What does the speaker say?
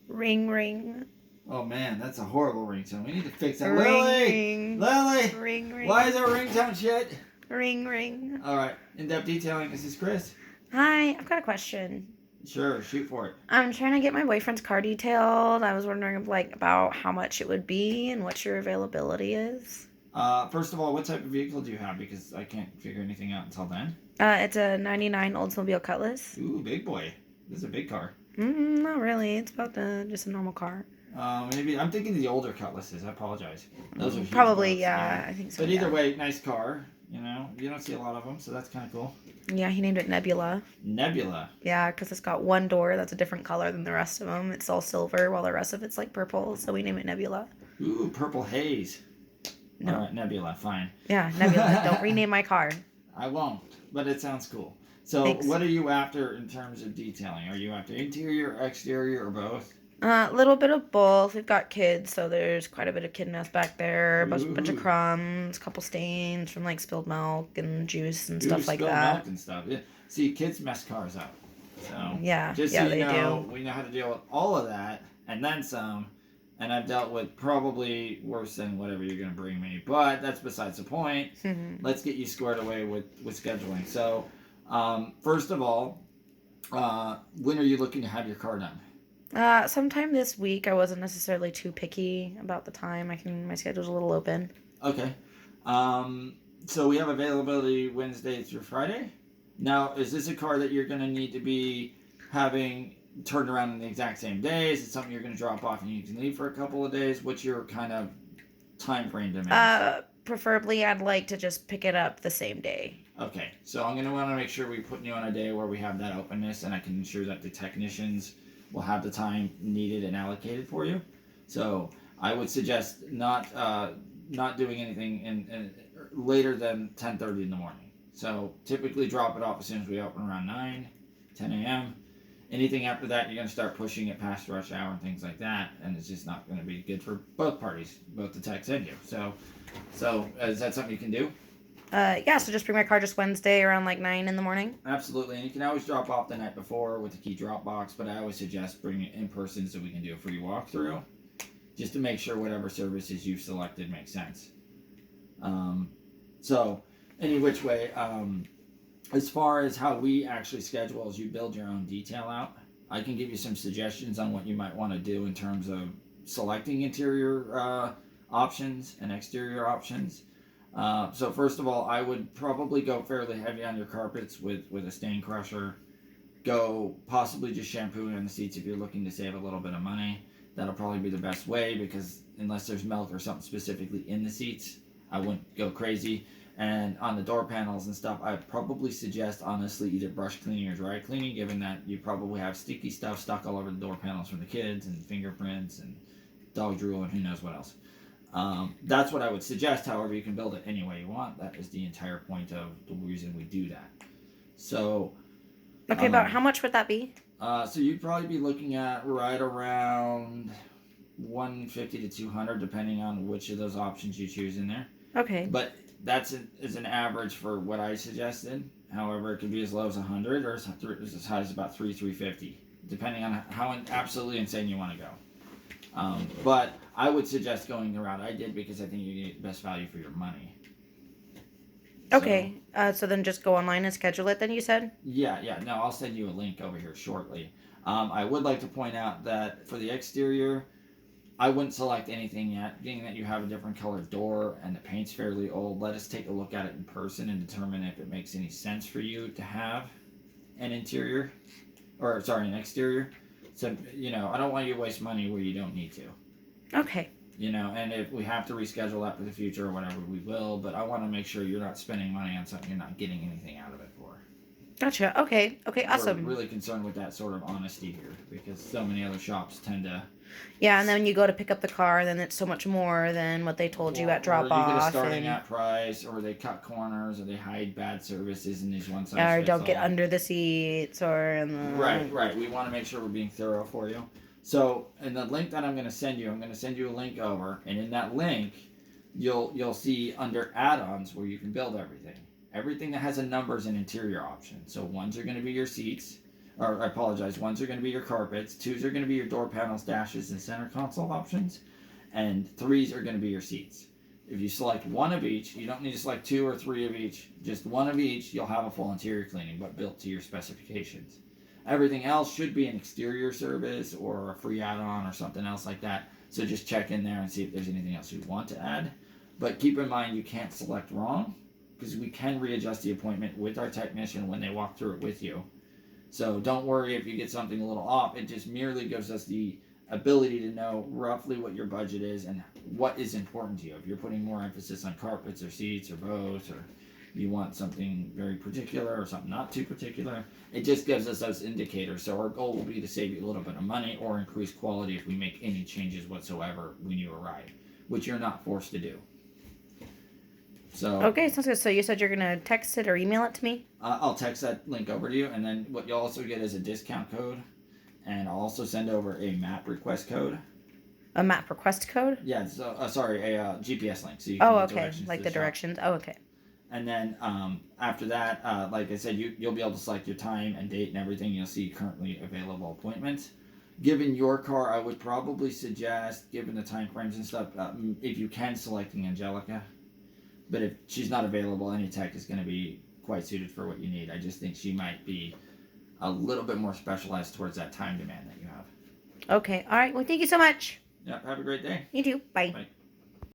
Ring, ring. Oh man, that's a horrible ringtone. We need to fix that. Ring, Lily! ring. Lily! Ring, ring. Why is our ringtone shit? Ring, ring. Alright, in-depth detailing. This is Chris. Hi, I've got a question. Sure, shoot for it. I'm trying to get my boyfriend's car detailed. I was wondering, about how much it would be and what your availability is. First of all, what type of vehicle do you have? Because I can't figure anything out until then. It's a 99 Oldsmobile Cutlass. Ooh, big boy. This is a big car. Not really. It's about just a normal car. Maybe I'm thinking the older Cutlasses. I apologize. Those are huge Probably, boats, yeah. I think so. But either way, nice car. You know, you don't see a lot of them, so that's kind of cool. Yeah, he named it Nebula. Nebula. Yeah, because it's got one door that's a different color than the rest of them. It's all silver, while the rest of it's like purple, so we name it Nebula. Ooh, purple haze. No. All right, Nebula, fine. Yeah, Nebula. Don't rename my car. I won't, but it sounds cool. So, Thanks. What are you after in terms of detailing? Are you after interior, exterior, or both? A little bit of both. We've got kids, so there's quite a bit of kid mess back there. A bunch of crumbs, a couple stains from like spilled milk and juice and stuff like spilled that. Milk and stuff. Yeah. See, kids mess cars up. So Yeah, just yeah, so they you know, do. we know how to deal with all of that and then some. And I've dealt with probably worse than whatever you're going to bring me, but that's besides the point. Let's get you squared away with scheduling. So, first of all, when are you looking to have your car done? Sometime this week. I wasn't necessarily too picky about the time. My schedule's a little open. Okay. So we have availability Wednesday through Friday. Now, is this a car that you're going to need to be having turned around in the exact same day? Is it something you're going to drop off and you can leave for a couple of days? What's your kind of time frame demand? Preferably, I'd like to just pick it up the same day. Okay, so I'm going to want to make sure we put you on a day where we have that openness and I can ensure that the technicians will have the time needed and allocated for you. So I would suggest not doing anything in later than 10:30 in the morning. So typically drop it off as soon as we open around 10 a.m. Anything after that, you're going to start pushing it past rush hour and things like that, and it's just not going to be good for both parties, both the techs and you. So is that something you can do? Yeah, so just bring my car just Wednesday around like 9 in the morning. Absolutely, and you can always drop off the night before with the key drop box, but I always suggest bringing it in person so we can do a free walkthrough, just to make sure whatever services you've selected make sense. So, any which way, as far as how we actually schedule as you build your own detail out, I can give you some suggestions on what you might want to do in terms of selecting interior options and exterior options. So first of all, I would probably go fairly heavy on your carpets with a stain crusher. Go possibly just shampooing on the seats if you're looking to save a little bit of money. That'll probably be the best way because unless there's milk or something specifically in the seats, I wouldn't go crazy. And on the door panels and stuff, I'd probably suggest honestly either brush cleaning or dry cleaning, given that you probably have sticky stuff stuck all over the door panels from the kids and fingerprints and dog drool and who knows what else. That's what I would suggest. However, you can build it any way you want. That is the entire point of the reason we do that. So, okay, about how much would that be? So you'd probably be looking at right around 150 to 200, depending on which of those options you choose in there. Okay. But that's is an average for what I suggested. However, it could be as low as 100 or as high as about 350, depending on how absolutely insane you want to go. But I would suggest going the route I did because I think you get the best value for your money. Okay, so then just go online and schedule it then, you said? Yeah. No, I'll send you a link over here shortly. I would like to point out that for the exterior, I wouldn't select anything yet. Being that you have a different colored door and the paint's fairly old, let us take a look at it in person and determine if it makes any sense for you to have an exterior. So, I don't want you to waste money where you don't need to. Okay. And if we have to reschedule that for the future or whatever, we will. But I want to make sure you're not spending money on something you're not getting anything out of it for. Gotcha. Okay, awesome. We're really concerned with that sort of honesty here because so many other shops tend to... Yeah, and then when you go to pick up the car, then it's so much more than what they told you at drop-off. Or you get a starting at price, or they cut corners, or they hide bad services in these one-size or don't get under the seats, or in the... Right. We want to make sure we're being thorough for you. So, in the link that I'm going to send you a link over, and in that link, you'll see under add-ons where you can build everything. Everything that has a number is an interior option. So ones are going to be your seats, or I apologize, ones are going to be your carpets, twos are going to be your door panels, dashes, and center console options, and threes are going to be your seats. If you select one of each, you don't need to select 2 or 3 of each, just one of each, you'll have a full interior cleaning, but built to your specifications. Everything else should be an exterior service or a free add-on or something else like that. So just check in there and see if there's anything else you want to add. But keep in mind you can't select wrong, because we can readjust the appointment with our technician when they walk through it with you. So don't worry if you get something a little off. It just merely gives us the ability to know roughly what your budget is and what is important to you. If you're putting more emphasis on carpets or seats or both, or you want something very particular or something not too particular, it just gives us those indicators. So our goal will be to save you a little bit of money or increase quality if we make any changes whatsoever when you arrive, which you're not forced to do. So Okay, sounds good. So you said you're going to text it or email it to me? I'll text that link over to you, and then what you'll also get is a discount code, and I'll also send over a map request code. A map request code? Yeah, so, sorry, a GPS link. So you can Oh, get okay. directions Like to the shop. directions. Oh, okay. And then after that, like I said, you'll be able to select your time and date and everything. You'll see currently available appointments. Given your car, I would probably suggest, given the time frames and stuff, if you can, selecting Angelica. But if she's not available, any tech is going to be quite suited for what you need. I just think she might be a little bit more specialized towards that time demand that you have. Okay. All right. Well, thank you so much. Yeah, have a great day. You too. Bye. Bye.